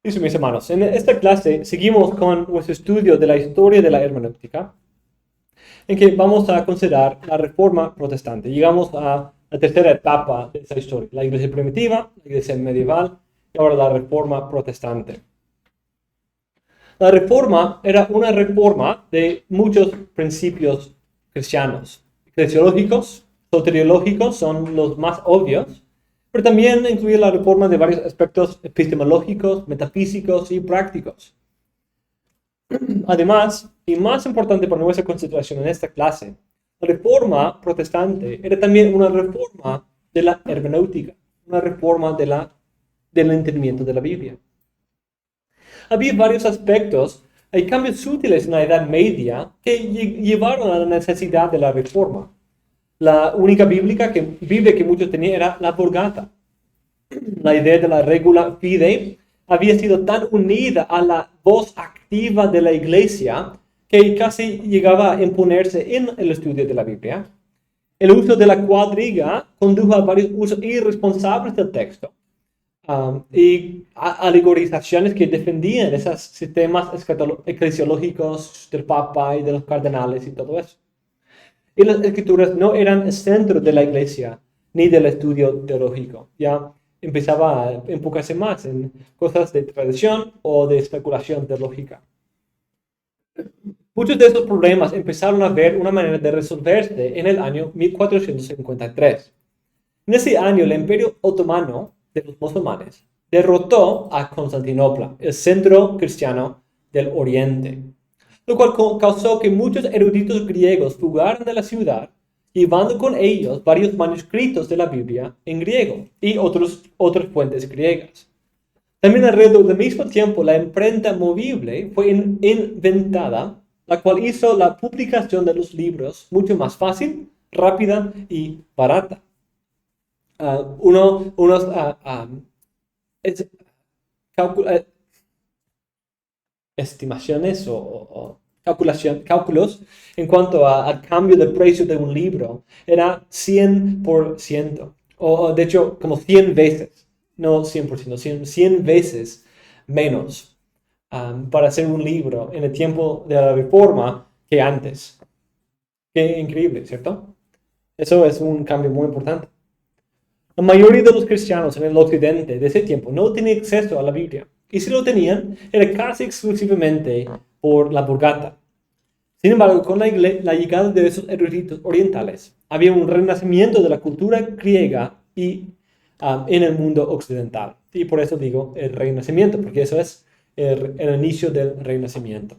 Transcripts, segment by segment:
Listo, mis hermanos. En esta clase seguimos con nuestro estudio de la historia de la hermenéutica, en que vamos a considerar la Reforma Protestante. Llegamos a la tercera etapa de esa historia, la Iglesia primitiva, la Iglesia medieval y ahora la Reforma Protestante. La Reforma era una reforma de muchos principios cristianos. Eclesiológicos, soteriológicos son los más obvios, pero también incluye la reforma de varios aspectos epistemológicos, metafísicos y prácticos. Además, y más importante para nuestra consideración en esta clase, la reforma protestante era también una reforma de la hermenéutica, una reforma del entendimiento de la Biblia. Había varios aspectos, hay cambios sutiles en la Edad Media que llevaron a la necesidad de la reforma. La única Biblia que muchos tenían era la Vulgata. La idea de la regula fidei había sido tan unida a la voz activa de la Iglesia que casi llegaba a imponerse en el estudio de la Biblia. El uso de la cuadriga condujo a varios usos irresponsables del texto y alegorizaciones que defendían esos sistemas eclesiológicos del Papa y de los cardenales y todo eso. Y las escrituras no eran el centro de la Iglesia ni del estudio teológico. Ya empezaba a enfocarse más en cosas de tradición o de especulación teológica. Muchos de estos problemas empezaron a ver una manera de resolverse en el año 1453. En ese año, el Imperio Otomano de los musulmanes derrotó a Constantinopla, el centro cristiano del Oriente, lo cual causó que muchos eruditos griegos fugaran de la ciudad, llevando con ellos varios manuscritos de la Biblia en griego y otras fuentes griegas. También alrededor del mismo tiempo, la imprenta movible fue inventada, la cual hizo la publicación de los libros mucho más fácil, rápida y barata. Estimaciones o cálculos en cuanto al cambio de precio de un libro era 100%, o de hecho como 100 veces, no 100%, 100 veces menos para hacer un libro en el tiempo de la Reforma que antes. Qué increíble, ¿cierto? Eso es un cambio muy importante. La mayoría de los cristianos en el occidente de ese tiempo no tenían acceso a la Biblia. Y si lo tenían, era casi exclusivamente por la Vulgata. Sin embargo, con la llegada de esos eruditos orientales, había un renacimiento de la cultura griega y en el mundo occidental. Y por eso digo el renacimiento, porque eso es el inicio del renacimiento.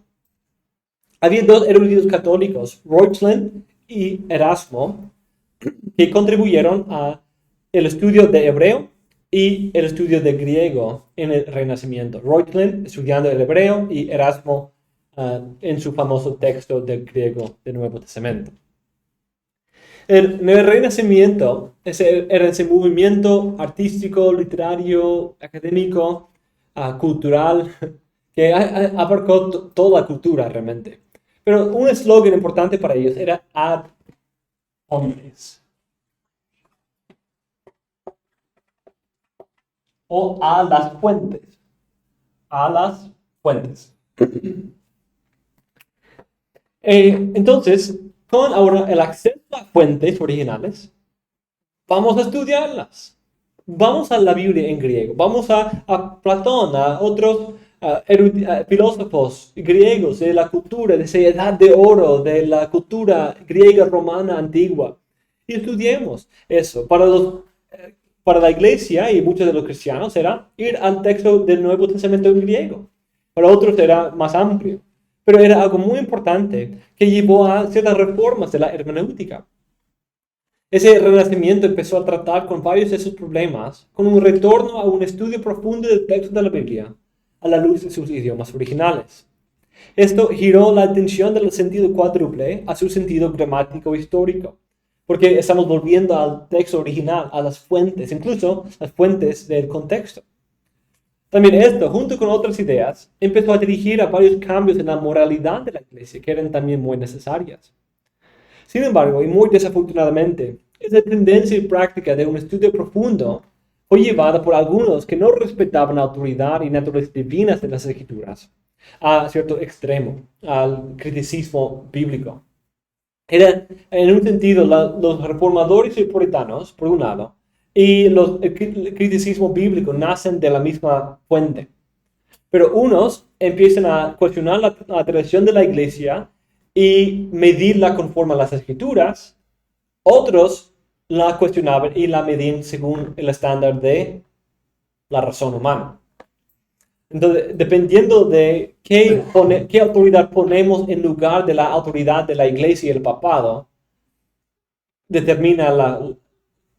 Había dos eruditos católicos, Reuchlin y Erasmo, que contribuyeron a el estudio de hebreo y el estudio de griego en el Renacimiento. Reuchlin estudiando el hebreo y Erasmo en su famoso texto del griego del Nuevo Testamento. En el Renacimiento era ese movimiento artístico, literario, académico, cultural, que abarcó toda la cultura realmente. Pero un eslogan importante para ellos era ad fontes, o a las fuentes. A las fuentes. Entonces, con ahora el acceso a fuentes originales, vamos a estudiarlas. Vamos a la Biblia en griego. Vamos a Platón, a otros filósofos griegos de la cultura, de esa edad de oro, de la cultura griega romana antigua. Y estudiemos eso. Para la iglesia y muchos de los cristianos era ir al texto del Nuevo Testamento en griego. Para otros era más amplio. Pero era algo muy importante que llevó a ciertas reformas de la hermenéutica. Ese renacimiento empezó a tratar con varios de esos problemas, con un retorno a un estudio profundo del texto de la Biblia, a la luz de sus idiomas originales. Esto giró la atención del sentido cuádruple a su sentido gramático histórico, porque estamos volviendo al texto original, a las fuentes, incluso las fuentes del contexto. También esto, junto con otras ideas, empezó a dirigir a varios cambios en la moralidad de la iglesia, que eran también muy necesarias. Sin embargo, y muy desafortunadamente, esa tendencia y práctica de un estudio profundo fue llevada por algunos que no respetaban la autoridad y naturaleza divinas de las Escrituras a cierto extremo, al criticismo bíblico. Era, en un sentido, los reformadores y puritanos, por un lado, y el criticismo bíblico nacen de la misma fuente. Pero unos empiezan a cuestionar la tradición de la iglesia y medirla conforme a las escrituras. Otros la cuestionaban y la medían según el estándar de la razón humana. Entonces, dependiendo de qué autoridad ponemos en lugar de la autoridad de la iglesia y el papado, determina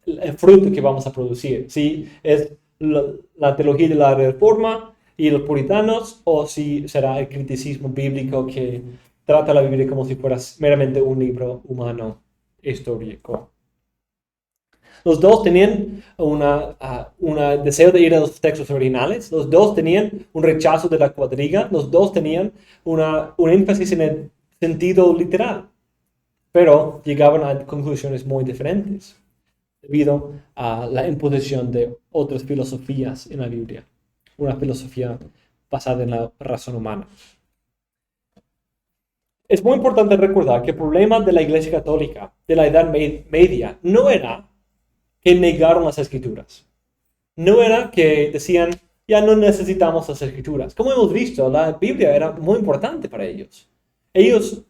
el fruto que vamos a producir. Si es la teología de la reforma y los puritanos, o si será el criticismo bíblico que trata la Biblia como si fuera meramente un libro humano histórico. Los dos tenían un deseo de ir a los textos originales, los dos tenían un rechazo de la cuadriga, los dos tenían un énfasis en el sentido literal, pero llegaban a conclusiones muy diferentes debido a la imposición de otras filosofías en la Biblia, una filosofía basada en la razón humana. Es muy importante recordar que el problema de la Iglesia Católica de la Edad Media no era que negaron las Escrituras. No era que decían, ya no necesitamos las Escrituras. Como hemos visto, la Biblia era muy importante para ellos. Ellos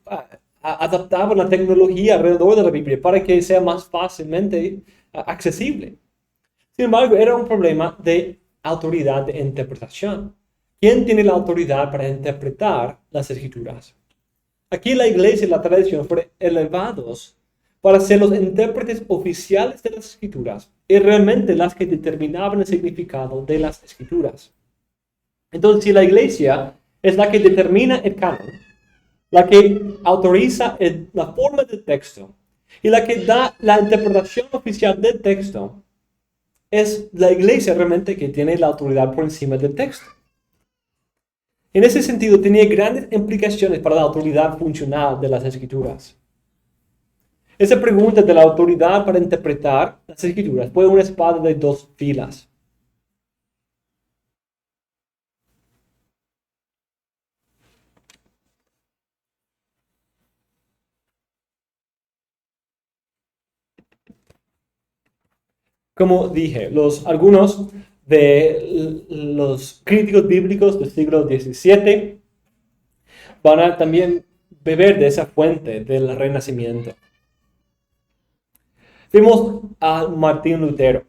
adaptaban la tecnología alrededor de la Biblia para que sea más fácilmente accesible. Sin embargo, era un problema de autoridad de interpretación. ¿Quién tiene la autoridad para interpretar las Escrituras? Aquí la iglesia y la tradición fueron elevados para ser los intérpretes oficiales de las Escrituras y realmente las que determinaban el significado de las Escrituras. Entonces, si la iglesia es la que determina el canon, la que autoriza la forma del texto y la que da la interpretación oficial del texto, es la iglesia realmente que tiene la autoridad por encima del texto. En ese sentido, tenía grandes implicaciones para la autoridad funcional de las Escrituras. Esa pregunta de la autoridad para interpretar las Escrituras fue una espada de dos filas. Como dije, algunos de los críticos bíblicos del siglo XVII van a también beber de esa fuente del Renacimiento. Vemos a Martín Lutero.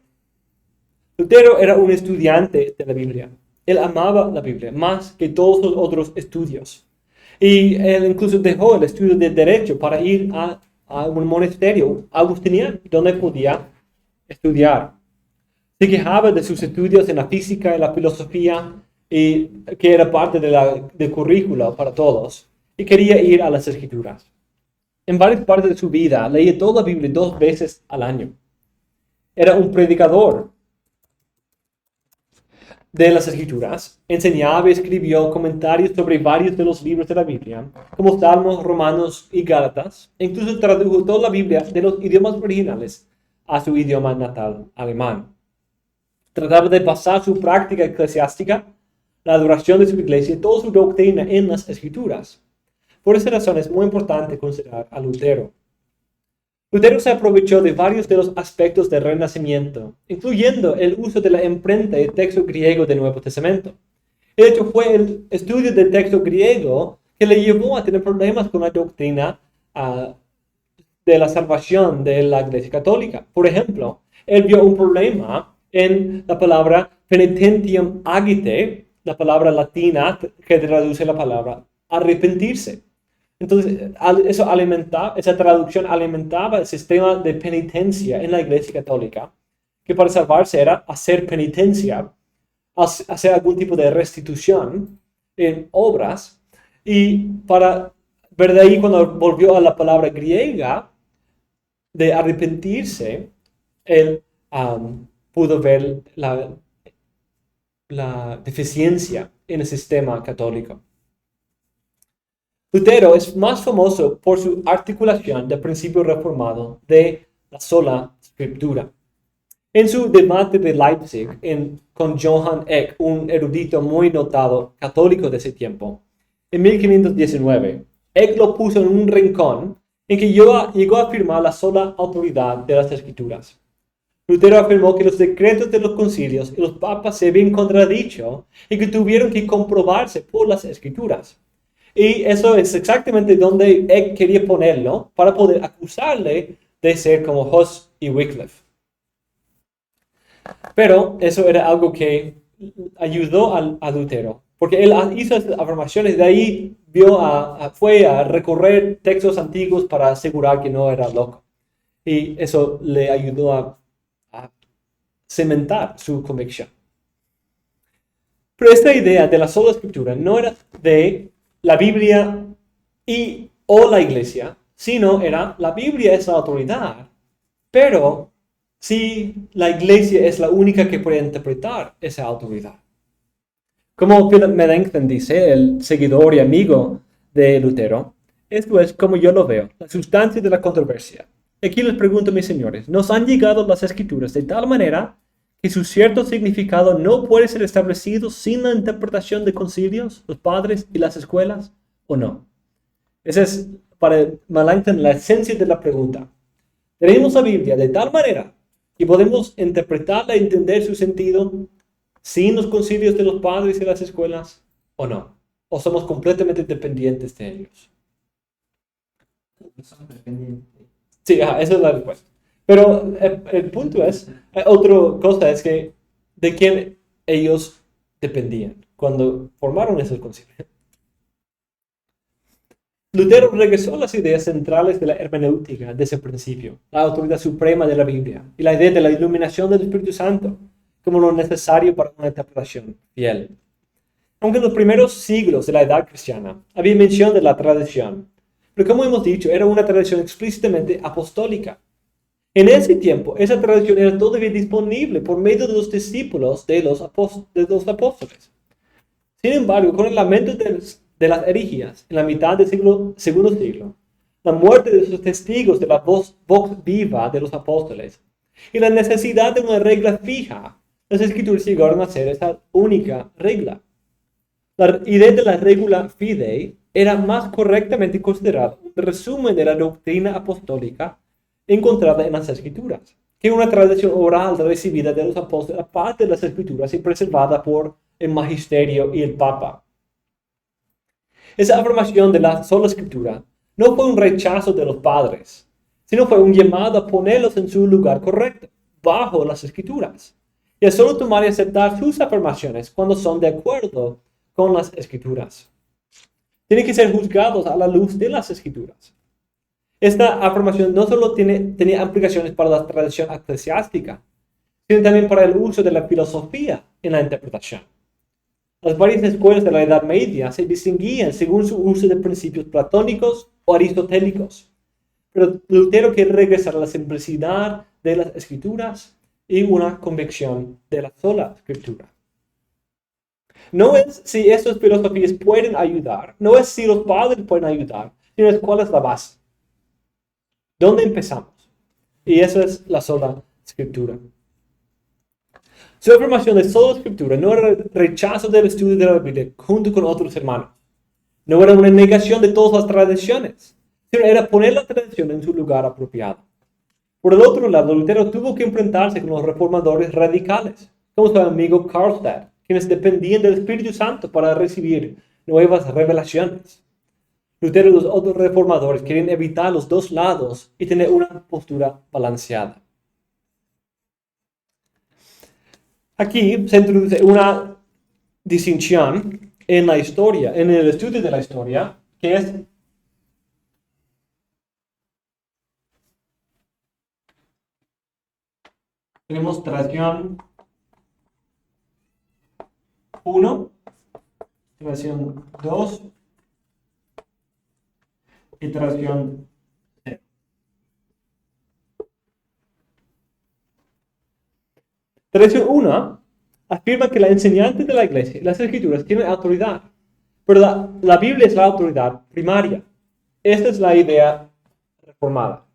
Lutero era un estudiante de la Biblia. Él amaba la Biblia más que todos los otros estudios. Y él incluso dejó el estudio de Derecho para ir a un monasterio agustiniano donde podía estudiar. Se quejaba de sus estudios en la física y la filosofía, y que era parte del currículo para todos, y quería ir a las Escrituras. En varias partes de su vida leía toda la Biblia 2 veces al año. Era un predicador de las Escrituras, enseñaba y escribió comentarios sobre varios de los libros de la Biblia, como Salmos, Romanos y Gálatas. Incluso tradujo toda la Biblia de los idiomas originales a su idioma natal, alemán. Trataba de basar su práctica eclesiástica, la adoración de su iglesia y toda su doctrina en las Escrituras. Por esa razón es muy importante considerar a Lutero. Lutero se aprovechó de varios de los aspectos del Renacimiento, incluyendo el uso de la imprenta del texto griego del Nuevo Testamento. De hecho, fue el estudio del texto griego que le llevó a tener problemas con la doctrina de la salvación de la Iglesia Católica. Por ejemplo, él vio un problema en la palabra penitentiam agite, la palabra latina que traduce la palabra arrepentirse. Entonces, esa traducción alimentaba el sistema de penitencia en la Iglesia Católica, que para salvarse era hacer penitencia, hacer algún tipo de restitución en obras, y para ver de ahí cuando volvió a la palabra griega de arrepentirse, él pudo ver la deficiencia en el sistema católico. Lutero es más famoso por su articulación del principio reformado de la sola escritura. En su debate de Leipzig con Johann Eck, un erudito muy notado católico de ese tiempo, en 1519, Eck lo puso en un rincón en que llegó a afirmar la sola autoridad de las Escrituras. Lutero afirmó que los decretos de los concilios y los papas se habían contradicho y que tuvieron que comprobarse por las Escrituras. Y eso es exactamente donde Eck quería ponerlo para poder acusarle de ser como Huss y Wycliffe. Pero eso era algo que ayudó a Lutero, porque él hizo estas afirmaciones, de ahí fue a recorrer textos antiguos para asegurar que no era loco. Y eso le ayudó a cementar su convicción. Pero esta idea de la sola escritura no era de la Biblia o la iglesia, sino era la Biblia es la autoridad, pero si la iglesia es la única que puede interpretar esa autoridad. Como Philip Melanchthon dice, el seguidor y amigo de Lutero, esto es como yo lo veo, la sustancia de la controversia. Aquí les pregunto, mis señores, ¿nos han llegado las escrituras de tal manera que su cierto significado no puede ser establecido sin la interpretación de concilios, los padres y las escuelas, o no? Esa es para Melanchthon la esencia de la pregunta. Tenemos la Biblia de tal manera que podemos interpretarla y entender su sentido sin los concilios de los padres y las escuelas, o no. O somos completamente dependientes de ellos. Sí, esa es la respuesta. Pero el punto es, otra cosa es que de quién ellos dependían cuando formaron esos concilios. Lutero regresó a las ideas centrales de la hermenéutica de ese principio, la autoridad suprema de la Biblia y la idea de la iluminación del Espíritu Santo como lo necesario para una interpretación fiel. Aunque en los primeros siglos de la edad cristiana había mención de la tradición, pero como hemos dicho, era una tradición explícitamente apostólica. En ese tiempo, esa tradición era todavía disponible por medio de los discípulos de los apóstoles. Sin embargo, con el lamento de las herejías en la mitad del segundo siglo, la muerte de sus testigos de la voz viva de los apóstoles y la necesidad de una regla fija, las escrituras llegaron a ser esa única regla. La idea de la regula fidei era más correctamente considerada un resumen de la doctrina apostólica encontrada en las escrituras, que una tradición oral recibida de los apóstoles aparte de las escrituras y preservada por el magisterio y el papa. Esa afirmación de la sola escritura no fue un rechazo de los padres, sino fue un llamado a ponerlos en su lugar correcto, bajo las escrituras, y a solo tomar y aceptar sus afirmaciones cuando son de acuerdo con las escrituras. Tienen que ser juzgados a la luz de las escrituras. Esta afirmación no solo tenía implicaciones para la tradición eclesiástica, sino también para el uso de la filosofía en la interpretación. Las varias escuelas de la Edad Media se distinguían según su uso de principios platónicos o aristotélicos. Pero Lutero quiere regresar a la simplicidad de las escrituras y una convicción de la sola escritura. No es si estas filosofías pueden ayudar, no es si los padres pueden ayudar, sino es cuál es la base. ¿Dónde empezamos? Y eso es la sola escritura. Su afirmación de sola escritura no era rechazo del estudio de la Biblia junto con otros hermanos. No era una negación de todas las tradiciones, sino era poner la tradición en su lugar apropiado. Por el otro lado, Lutero tuvo que enfrentarse con los reformadores radicales, como su amigo Karlstadt, quienes dependían del Espíritu Santo para recibir nuevas revelaciones. Lutero y los otros reformadores querían evitar los dos lados y tener una postura balanceada. Aquí se introduce una distinción en la historia, en el estudio de la historia, que es tenemos tradición 1, tradición 2 y tradición 0. Tradición 1 afirma que la enseñanza de la iglesia y las escrituras tienen autoridad, pero la Biblia es la autoridad primaria. Esta es la idea reformada.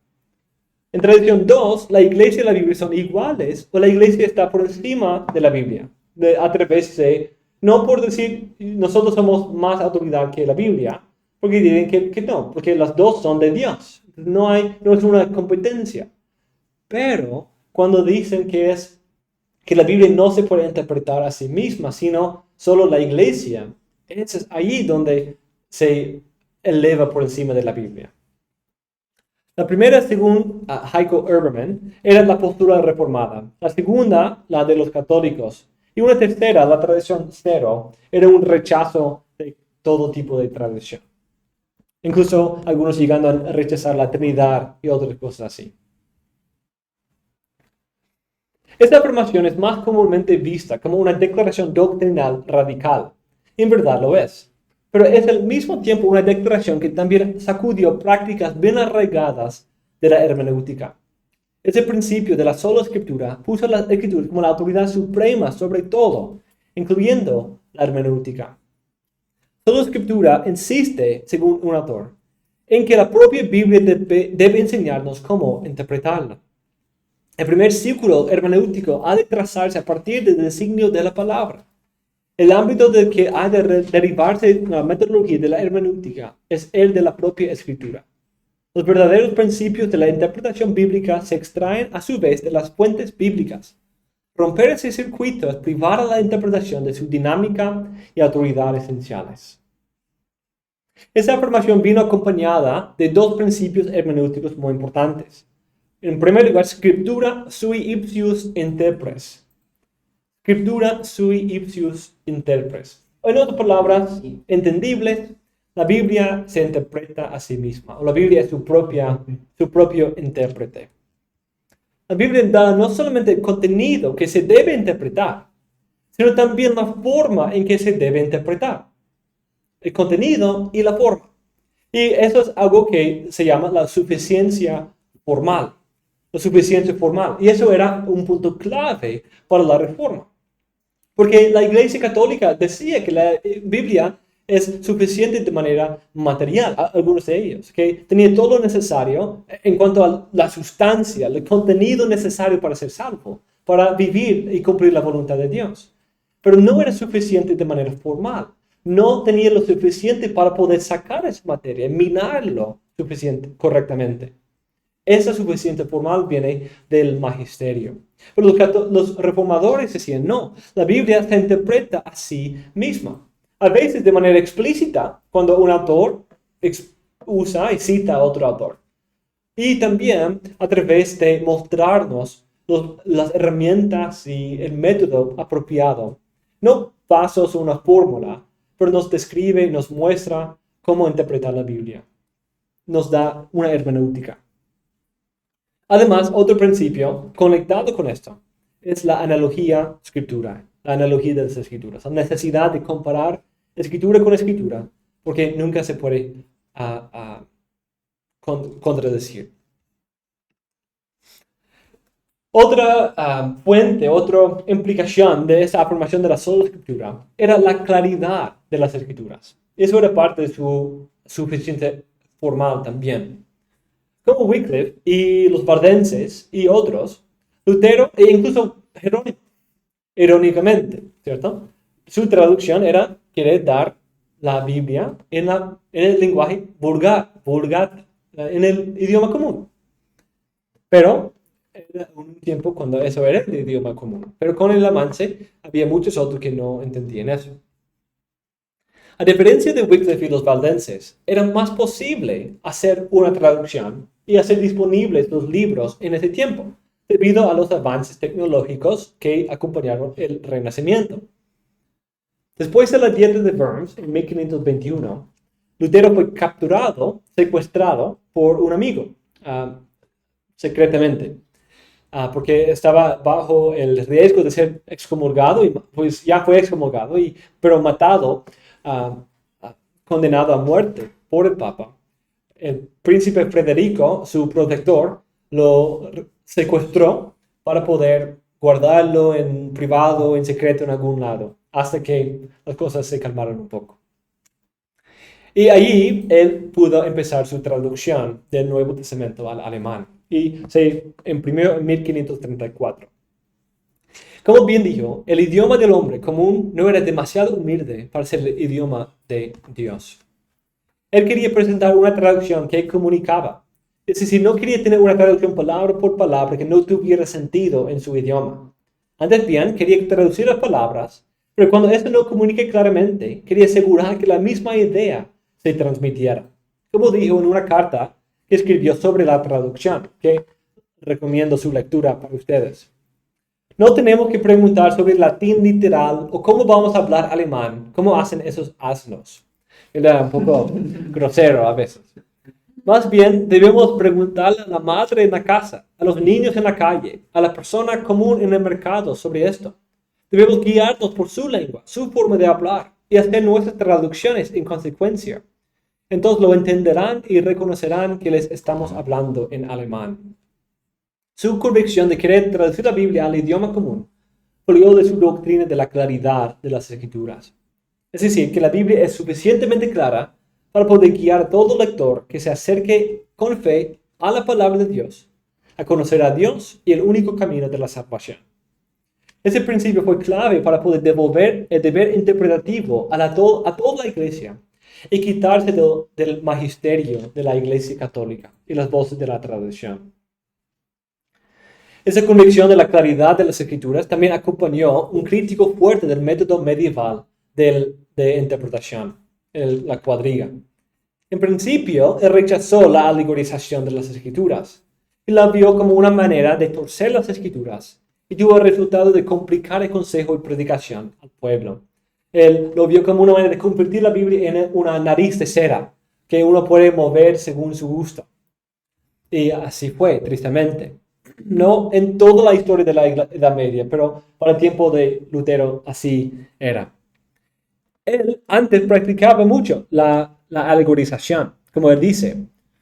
En tradición 2, la iglesia y la Biblia son iguales, o la iglesia está por encima de la Biblia, a través de, no por decir nosotros somos más autoridad que la Biblia, porque dicen que no, porque las dos son de Dios. No es una competencia. Pero cuando dicen que la Biblia no se puede interpretar a sí misma, sino solo la iglesia, es ahí donde se eleva por encima de la Biblia. La primera, según Heiko Eberman, era la postura reformada. La segunda, la de los católicos. Y una tercera, la tradición cero, era un rechazo de todo tipo de tradición. Incluso algunos llegando a rechazar la Trinidad y otras cosas así. Esta afirmación es más comúnmente vista como una declaración doctrinal radical. En verdad lo es. Pero es al mismo tiempo una declaración que también sacudió prácticas bien arraigadas de la hermenéutica. Ese principio de la sola escritura puso la escritura como la autoridad suprema sobre todo, incluyendo la hermenéutica. Sola escritura insiste, según un autor, en que la propia Biblia debe enseñarnos cómo interpretarla. El primer círculo hermenéutico ha de trazarse a partir del designio de la palabra. El ámbito del que ha de derivarse la metodología de la hermenéutica es el de la propia escritura. Los verdaderos principios de la interpretación bíblica se extraen a su vez de las fuentes bíblicas. Romper ese circuito es privar a la interpretación de su dinámica y autoridad esenciales. Esa afirmación vino acompañada de dos principios hermenéuticos muy importantes. En primer lugar, scriptura sui ipsius interpres. Scriptura sui ipsius interpres. En otras palabras entendibles, la Biblia se interpreta a sí misma, o la Biblia es su propio intérprete. La Biblia da no solamente el contenido que se debe interpretar, sino también la forma en que se debe interpretar. El contenido y la forma. Y eso es algo que se llama la suficiencia formal. La suficiencia formal. Y eso era un punto clave para la reforma. Porque la Iglesia Católica decía que la Biblia es suficiente de manera material, algunos de ellos, que tenía todo lo necesario en cuanto a la sustancia, el contenido necesario para ser salvo, para vivir y cumplir la voluntad de Dios. Pero no era suficiente de manera formal. No tenía lo suficiente para poder sacar esa materia, minarlo correctamente. Esa suficiencia formal viene del magisterio. Pero los reformadores decían, no, la Biblia se interpreta a sí misma. A veces de manera explícita, cuando un autor usa y cita a otro autor. Y también a través de mostrarnos las herramientas y el método apropiado. No pasos o una fórmula, pero nos describe y nos muestra cómo interpretar la Biblia. Nos da una hermenéutica. Además, otro principio conectado con esto es la analogía escritura, la analogía de las escrituras, la necesidad de comparar escritura con escritura, porque nunca se puede contradecir. Otra fuente, otra implicación de esa afirmación de la sola escritura era la claridad de las escrituras. Eso era parte de su suficiencia formal también. Como Wycliffe y los valdenses y otros, Lutero e incluso Jerónimo, irónicamente, ¿cierto? Su traducción era querer dar la Biblia en el lenguaje vulgar, en el idioma común. Pero era un tiempo cuando eso era el idioma común. Pero con el avance había muchos otros que no entendían eso. A diferencia de Wycliffe y los valdenses, era más posible hacer una traducción y hacer disponibles los libros en ese tiempo, debido a los avances tecnológicos que acompañaron el Renacimiento. Después de la Dieta de Worms, en 1521, Lutero fue capturado, secuestrado por un amigo, secretamente, porque estaba bajo el riesgo de ser excomulgado, y pues ya fue excomulgado, pero matado, condenado a muerte por el Papa. El príncipe Federico, su protector, lo secuestró para poder guardarlo en privado, en secreto, en algún lado, hasta que las cosas se calmaron un poco. Y allí él pudo empezar su traducción del Nuevo Testamento al alemán. y se imprimió en 1534. Como bien dijo, el idioma del hombre común no era demasiado humilde para ser el idioma de Dios. Él quería presentar una traducción que comunicaba. Es decir, no quería tener una traducción palabra por palabra que no tuviera sentido en su idioma. Antes bien, quería traducir las palabras, pero cuando esto no comunique claramente, quería asegurar que la misma idea se transmitiera. Como dijo en una carta que escribió sobre la traducción, que recomiendo su lectura para ustedes. No tenemos que preguntar sobre el latín literal o cómo vamos a hablar alemán, como hacen esos asnos. Era un poco grosero a veces. Más bien, debemos preguntarle a la madre en la casa, a los niños en la calle, a la persona común en el mercado sobre esto. Debemos guiarnos por su lengua, su forma de hablar y hacer nuestras traducciones en consecuencia. Entonces lo entenderán y reconocerán que les estamos hablando en alemán. Su convicción de querer traducir la Biblia al idioma común fluyó de su doctrina de la claridad de las Escrituras. Es decir, que la Biblia es suficientemente clara para poder guiar a todo lector que se acerque con fe a la palabra de Dios, a conocer a Dios y el único camino de la salvación. Ese principio fue clave para poder devolver el deber interpretativo a toda la iglesia y quitarse del magisterio de la Iglesia Católica y las voces de la tradición. Esa convicción de la claridad de las Escrituras también acompañó un crítico fuerte del método medieval de interpretación, la cuadriga. En principio, él rechazó la alegorización de las Escrituras y la vio como una manera de torcer las Escrituras y tuvo el resultado de complicar el consejo y predicación al pueblo. Él lo vio como una manera de convertir la Biblia en una nariz de cera que uno puede mover según su gusto. Y así fue, tristemente. No en toda la historia de la Edad Media, pero para el tiempo de Lutero así era. Él antes practicaba mucho la alegorización, como él dice.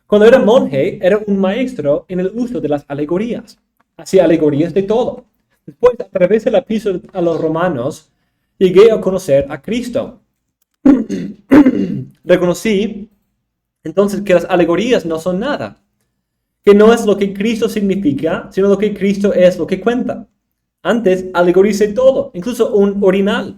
Cuando era monje, era un maestro en el uso de las alegorías. Hacía alegorías de todo. Después, a través de la epístola a los romanos, llegué a conocer a Cristo. Reconocí entonces que las alegorías no son nada, que no es lo que Cristo significa, sino lo que Cristo es lo que cuenta. Antes alegoricé todo, incluso un orinal.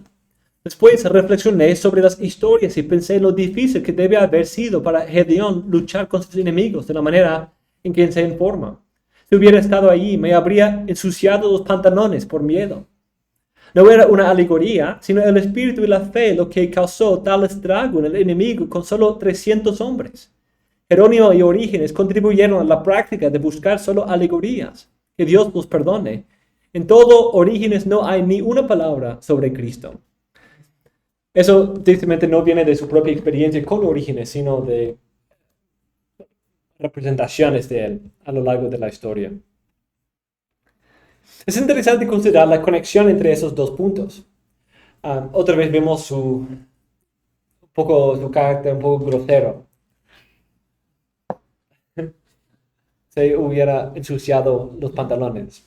Después reflexioné sobre las historias y pensé en lo difícil que debe haber sido para Gedeón luchar con sus enemigos de la manera en que se informa. Si hubiera estado allí, me habría ensuciado los pantalones por miedo. No era una alegoría, sino el espíritu y la fe lo que causó tal estrago en el enemigo con solo 300 hombres. Jerónimo y Orígenes contribuyeron a la práctica de buscar solo alegorías. Que Dios los perdone. En todo Orígenes no hay ni una palabra sobre Cristo. Eso tristemente no viene de su propia experiencia con Orígenes, sino de representaciones de él a lo largo de la historia. Es interesante considerar la conexión entre esos dos puntos. Otra vez vemos su carácter un poco grosero. Se hubiera ensuciado los pantalones.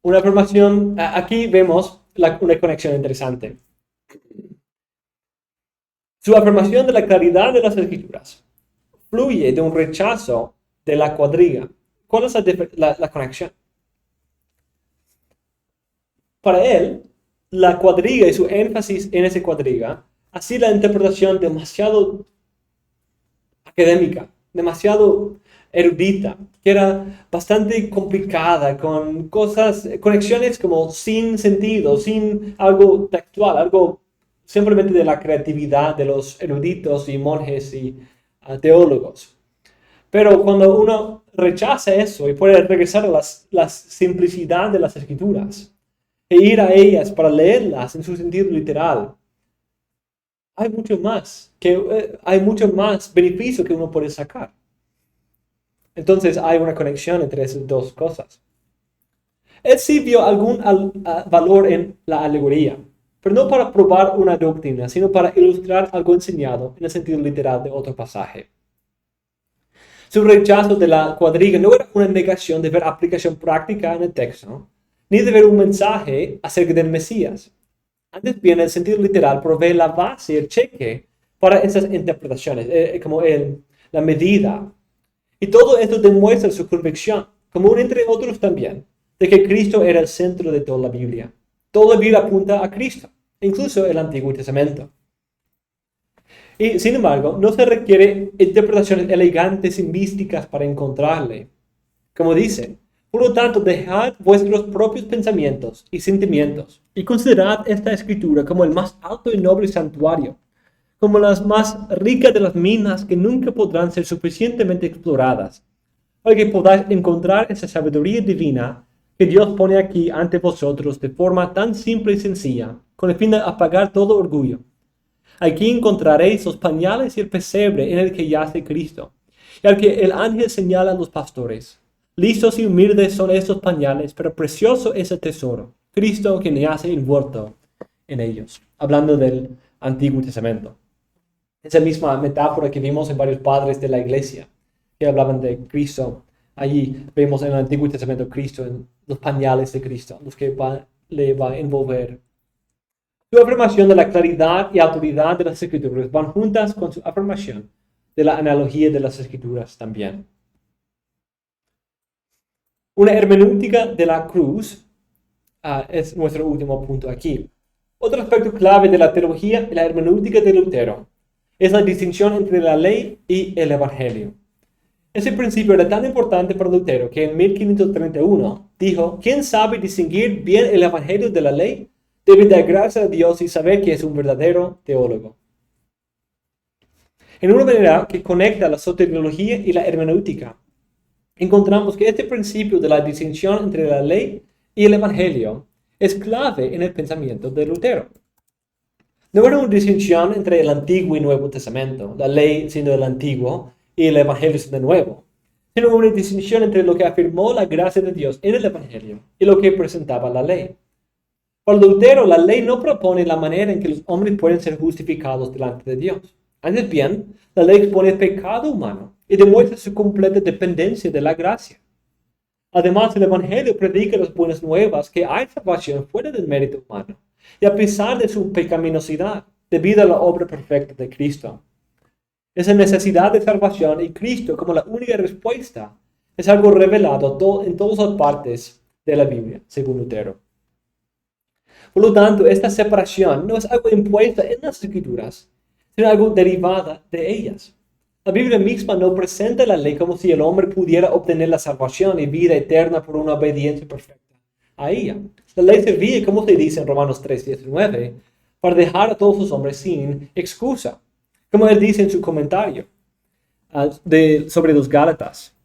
Una afirmación, aquí vemos una conexión interesante. Su afirmación de la claridad de las Escrituras fluye de un rechazo de la cuadriga. ¿Cuál es la conexión? Para él, la cuadriga y su énfasis en esa cuadriga hacía la interpretación demasiado académica, demasiado erudita, que era bastante complicada, con conexiones como sin sentido, sin algo textual, algo simplemente de la creatividad de los eruditos y monjes y teólogos. Pero cuando uno rechaza eso y puede regresar a la simplicidad de las Escrituras e ir a ellas para leerlas en su sentido literal, hay mucho más beneficio que uno puede sacar. Entonces hay una conexión entre esas dos cosas. Él sí vio algún valor en la alegoría, pero no para probar una doctrina, sino para ilustrar algo enseñado en el sentido literal de otro pasaje. Su rechazo de la cuadriga no era una negación de ver aplicación práctica en el texto, ni de ver un mensaje acerca del Mesías. Antes bien, el sentido literal provee la base y el cheque para esas interpretaciones, la medida. Y todo esto demuestra su convicción, como entre otros también, de que Cristo era el centro de toda la Biblia. Toda la Biblia apunta a Cristo, incluso el Antiguo Testamento. Y sin embargo, no se requiere interpretaciones elegantes y místicas para encontrarle. Como dice, por lo tanto, dejad vuestros propios pensamientos y sentimientos y considerad esta escritura como el más alto y noble santuario, como las más ricas de las minas que nunca podrán ser suficientemente exploradas, para que podáis encontrar esa sabiduría divina que Dios pone aquí ante vosotros de forma tan simple y sencilla, con el fin de apagar todo orgullo. Aquí encontraréis los pañales y el pesebre en el que yace Cristo, y al que el ángel señala a los pastores. Listos y humildes son esos pañales, pero precioso es el tesoro, Cristo que yace envuelto en ellos. Hablando del Antiguo Testamento. Esa misma metáfora que vimos en varios padres de la iglesia, que hablaban de Cristo. Allí vemos en el Antiguo Testamento Cristo, en los pañales de Cristo, los que le va a envolver. Su afirmación de la claridad y autoridad de las Escrituras van juntas con su afirmación de la analogía de las Escrituras también. Una hermenéutica de la cruz es nuestro último punto aquí. Otro aspecto clave de la teología y la hermenéutica de Lutero es la distinción entre la ley y el Evangelio. Ese principio era tan importante para Lutero que en 1531 dijo: ¿quién sabe distinguir bien el Evangelio de la ley? Debe dar gracias a Dios y saber que es un verdadero teólogo. En una manera que conecta la soteriología y la hermenéutica, encontramos que este principio de la distinción entre la ley y el Evangelio es clave en el pensamiento de Lutero. No era una distinción entre el Antiguo y Nuevo Testamento, la ley siendo el Antiguo y el Evangelio siendo el Nuevo, sino una distinción entre lo que afirmó la gracia de Dios en el Evangelio y lo que presentaba la ley. Para Lutero, la ley no propone la manera en que los hombres pueden ser justificados delante de Dios. Antes bien, la ley expone el pecado humano y demuestra su completa dependencia de la gracia. Además, el Evangelio predica las buenas nuevas que hay salvación fuera del mérito humano, y a pesar de su pecaminosidad, debido a la obra perfecta de Cristo. Esa necesidad de salvación y Cristo como la única respuesta es algo revelado en todas las partes de la Biblia, según Lutero. Por lo tanto, esta separación no es algo impuesta en las Escrituras, sino algo derivada de ellas. La Biblia misma no presenta la ley como si el hombre pudiera obtener la salvación y vida eterna por una obediencia perfecta a ella. La ley servía, como se dice en Romanos 3:19, para dejar a todos los hombres sin excusa, como él dice en su comentario sobre los Gálatas.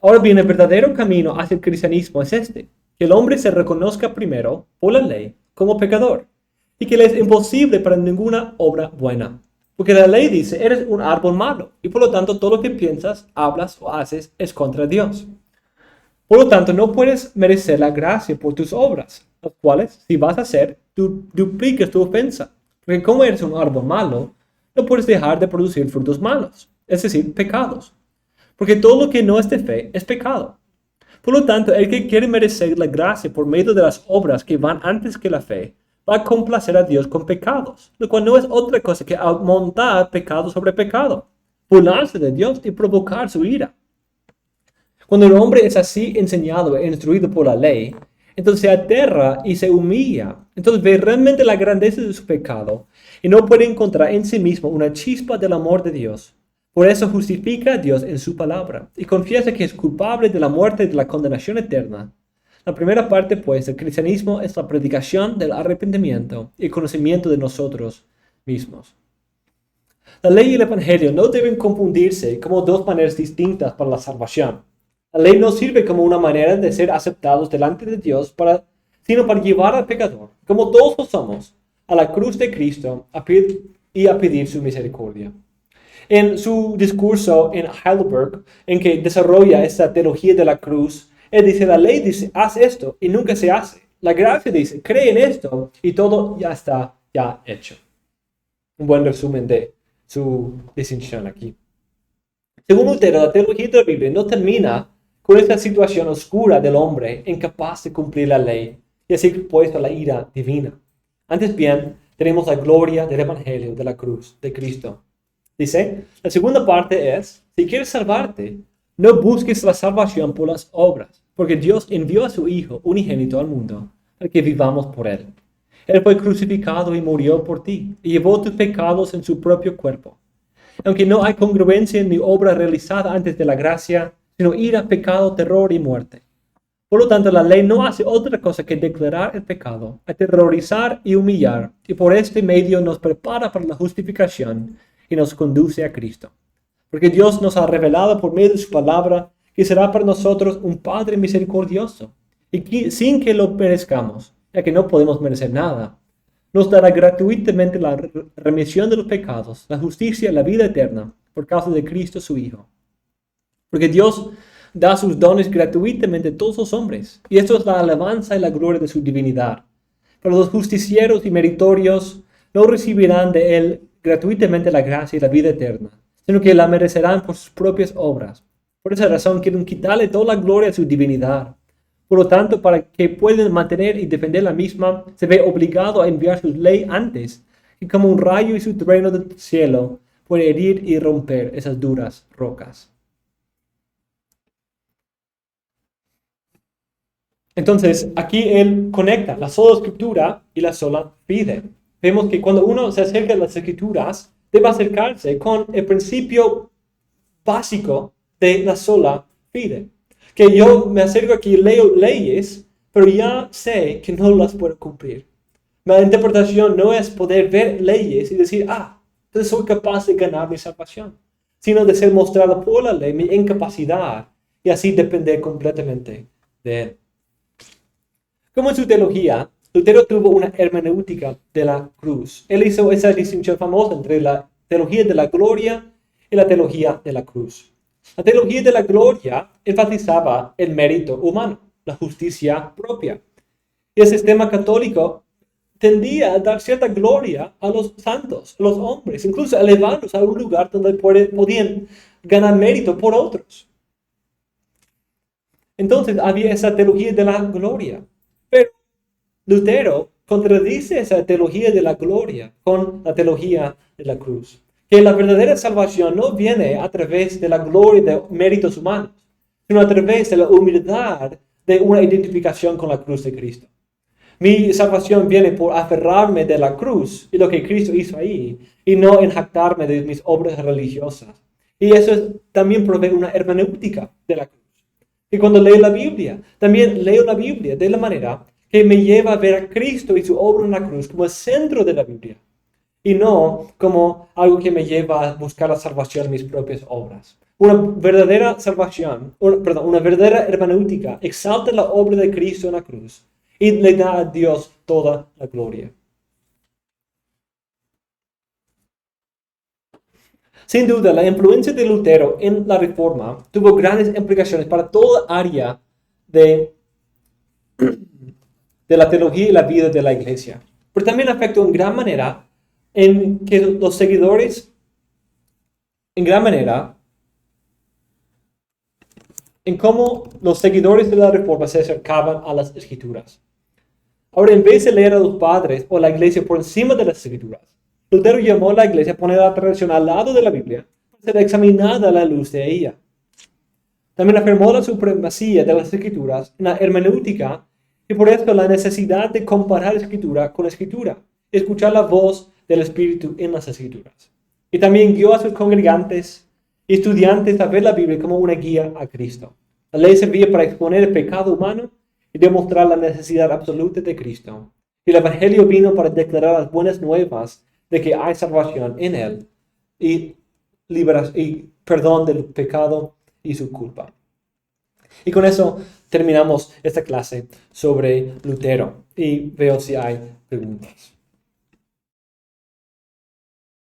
Ahora bien, el verdadero camino hacia el cristianismo es este: que el hombre se reconozca primero por la ley como pecador, y que le es imposible para ninguna obra buena. Porque la ley dice: eres un árbol malo, y por lo tanto todo lo que piensas, hablas o haces es contra Dios. Por lo tanto, no puedes merecer la gracia por tus obras, las cuales, si vas a hacer, tú duplicas tu ofensa. Porque como eres un árbol malo, no puedes dejar de producir frutos malos, es decir, pecados. Porque todo lo que no es de fe es pecado. Por lo tanto, el que quiere merecer la gracia por medio de las obras que van antes que la fe, va a complacer a Dios con pecados, lo cual no es otra cosa que aumentar pecado sobre pecado, burlarse de Dios y provocar su ira. Cuando el hombre es así enseñado e instruido por la ley, entonces se aterra y se humilla, entonces ve realmente la grandeza de su pecado y no puede encontrar en sí mismo una chispa del amor de Dios. Por eso justifica a Dios en su palabra y confiesa que es culpable de la muerte y de la condenación eterna. La primera parte, pues, del cristianismo es la predicación del arrepentimiento y conocimiento de nosotros mismos. La ley y el evangelio no deben confundirse como dos maneras distintas para la salvación. La ley no sirve como una manera de ser aceptados delante de Dios, sino para llevar al pecador, como todos lo somos, a la cruz de Cristo y a pedir su misericordia. En su discurso en Heidelberg, en que desarrolla esta teología de la cruz, él dice: la ley dice, haz esto, y nunca se hace. La gracia dice, cree en esto, y todo ya está hecho. Un buen resumen de su distinción aquí. Según Lutero, la teología de la Biblia no termina con esta situación oscura del hombre incapaz de cumplir la ley y así expuesto a la ira divina. Antes bien, tenemos la gloria del evangelio de la cruz de Cristo, Dice, la segunda parte es, si quieres salvarte, no busques la salvación por las obras, porque Dios envió a su Hijo unigénito al mundo para que vivamos por Él. Él fue crucificado y murió por ti, y llevó tus pecados en su propio cuerpo. Aunque no hay congruencia ni obra realizada antes de la gracia, sino ira, pecado, terror y muerte. Por lo tanto, la ley no hace otra cosa que declarar el pecado, aterrorizar y humillar, y por este medio nos prepara para la justificación y nos conduce a Cristo. Porque Dios nos ha revelado por medio de su palabra que será para nosotros un Padre misericordioso, y que, sin que lo merezcamos, ya que no podemos merecer nada, nos dará gratuitamente la remisión de los pecados, la justicia y la vida eterna, por causa de Cristo su Hijo. Porque Dios da sus dones gratuitamente a todos los hombres, y esto es la alabanza y la gloria de su divinidad. Pero los justicieros y meritorios no recibirán de Él gratuitamente la gracia y la vida eterna, sino que la merecerán por sus propias obras. Por esa razón quieren quitarle toda la gloria a su divinidad. Por lo tanto, para que puedan mantener y defender la misma, se ve obligado a enviar su ley antes, que como un rayo y su trueno del cielo puede herir y romper esas duras rocas. Entonces, aquí él conecta la sola escritura y la sola fide. Vemos que cuando uno se acerca a las escrituras, debe acercarse con el principio básico de la sola fide. Que yo me acerco aquí y leo leyes, pero ya sé que no las puedo cumplir. La interpretación no es poder ver leyes y decir, entonces soy capaz de ganar mi salvación, sino de ser mostrado por la ley mi incapacidad y así depender completamente de él. Como en su teología, Lutero tuvo una hermenéutica de la cruz. Él hizo esa distinción famosa entre la teología de la gloria y la teología de la cruz. La teología de la gloria enfatizaba el mérito humano, la justicia propia. Y el sistema católico tendía a dar cierta gloria a los santos, a los hombres, incluso a elevarlos a un lugar donde podían ganar mérito por otros. Entonces había esa teología de la gloria. Pero Lutero contradice esa teología de la gloria con la teología de la cruz. Que la verdadera salvación no viene a través de la gloria de méritos humanos, sino a través de la humildad de una identificación con la cruz de Cristo. Mi salvación viene por aferrarme de la cruz y lo que Cristo hizo ahí, y no en jactarme de mis obras religiosas. Y eso también provee una hermenéutica de la cruz. Y cuando leo la Biblia, también leo la Biblia de la manera que me lleva a ver a Cristo y su obra en la cruz como el centro de la Biblia. Y no como algo que me lleva a buscar la salvación en mis propias obras. Una verdadera salvación, una verdadera hermenéutica exalta la obra de Cristo en la cruz y le da a Dios toda la gloria. Sin duda, la influencia de Lutero en la Reforma tuvo grandes implicaciones para toda área de la teología y la vida de la iglesia. Pero también afectó en gran manera en que los seguidores, en cómo los seguidores de la Reforma se acercaban a las Escrituras. Ahora, en vez de leer a los padres o la iglesia por encima de las Escrituras, Lutero llamó a la iglesia a poner la tradición al lado de la Biblia para ser examinada a la luz de ella. También afirmó la supremacía de las Escrituras en la hermenéutica y por eso la necesidad de comparar Escritura con Escritura, escuchar la voz del Espíritu en las Escrituras. Y también guió a sus congregantes y estudiantes a ver la Biblia como una guía a Cristo. La ley servía para exponer el pecado humano y demostrar la necesidad absoluta de Cristo. Y el Evangelio vino para declarar las buenas nuevas de que hay salvación en Él y perdón del pecado y su culpa. Y con eso terminamos esta clase sobre Lutero y veo si hay preguntas.